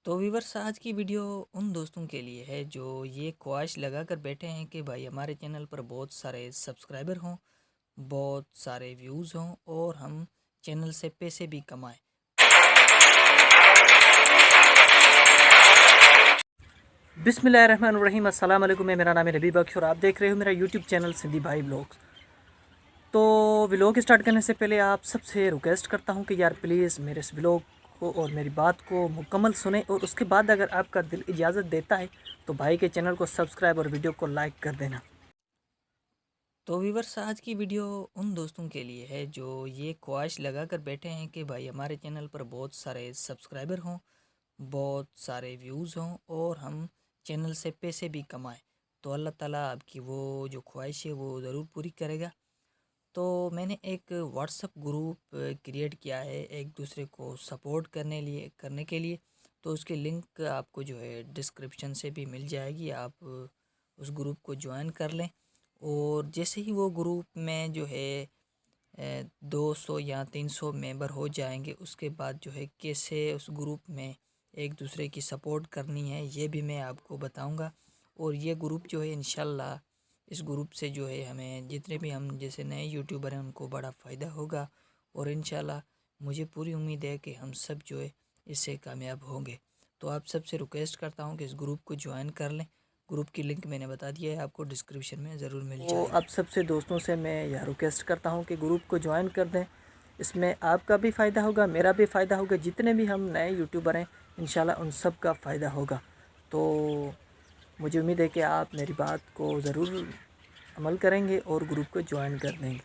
तो व्यूवर्स, आज की वीडियो उन दोस्तों के लिए है जो ये ख्वाहिश लगा कर बैठे हैं कि भाई हमारे चैनल पर बहुत सारे सब्सक्राइबर हों, बहुत सारे व्यूज़ हों और हम चैनल से पैसे भी कमाएं। बिस्मिल्लाहिर्रहमानिर्रहीम, अस्सलाम वालेकुम। मेरा नाम है नबी बख्श और आप देख रहे हो मेरा यूट्यूब चैनल सिंधी भाई ब्लॉग्स। तो व्लॉग स्टार्ट करने से पहले आप सबसे रिक्वेस्ट करता हूं कि यार प्लीज़ मेरे इस व्लॉग को और मेरी बात को मुकम्मल सुने और उसके बाद अगर आपका दिल इजाज़त देता है तो भाई के चैनल को सब्सक्राइब और वीडियो को लाइक कर देना। तो व्यूवर्स, आज की वीडियो उन दोस्तों के लिए है जो ये ख्वाहिश लगा कर बैठे हैं कि भाई हमारे चैनल पर बहुत सारे सब्सक्राइबर हों, बहुत सारे व्यूज़ हों और हम चैनल से पैसे भी कमाएं। तो अल्लाह ताला आपकी वो जो ख्वाहिश है वो ज़रूर पूरी करेगा। तो मैंने एक व्हाट्सअप ग्रुप क्रिएट किया है एक दूसरे को सपोर्ट करने के लिए। तो उसकी लिंक आपको जो है डिस्क्रिप्शन से भी मिल जाएगी। आप उस ग्रुप को ज्वाइन कर लें और जैसे ही वो ग्रुप में जो है 200 या 300 मेंबर हो जाएंगे, उसके बाद जो है कैसे उस ग्रुप में एक दूसरे की सपोर्ट करनी है ये भी मैं आपको बताऊंगा। और ये ग्रुप जो है इंशाल्लाह, इस ग्रुप से जो है हमें जितने भी हम जैसे नए यूट्यूबर हैं उनको बड़ा फ़ायदा होगा और इंशाल्लाह मुझे पूरी उम्मीद है कि हम सब जो है इससे कामयाब होंगे। तो आप सबसे रिक्वेस्ट करता हूँ कि इस ग्रुप को ज्वाइन कर लें। ग्रुप की लिंक मैंने बता दिया है, आपको डिस्क्रिप्शन में ज़रूर मिल तो जाएगी। आप सबसे दोस्तों से मैं यह रिक्वेस्ट करता हूं कि ग्रुप को ज्वाइन कर दें। इसमें आपका भी फ़ायदा होगा, मेरा भी फ़ायदा होगा, जितने भी हम नए यूट्यूबर हैं इंशाल्लाह उन सब का फ़ायदा होगा। तो मुझे उम्मीद है कि आप मेरी बात को ज़रूर अमल करेंगे और ग्रुप को ज्वाइन कर देंगे।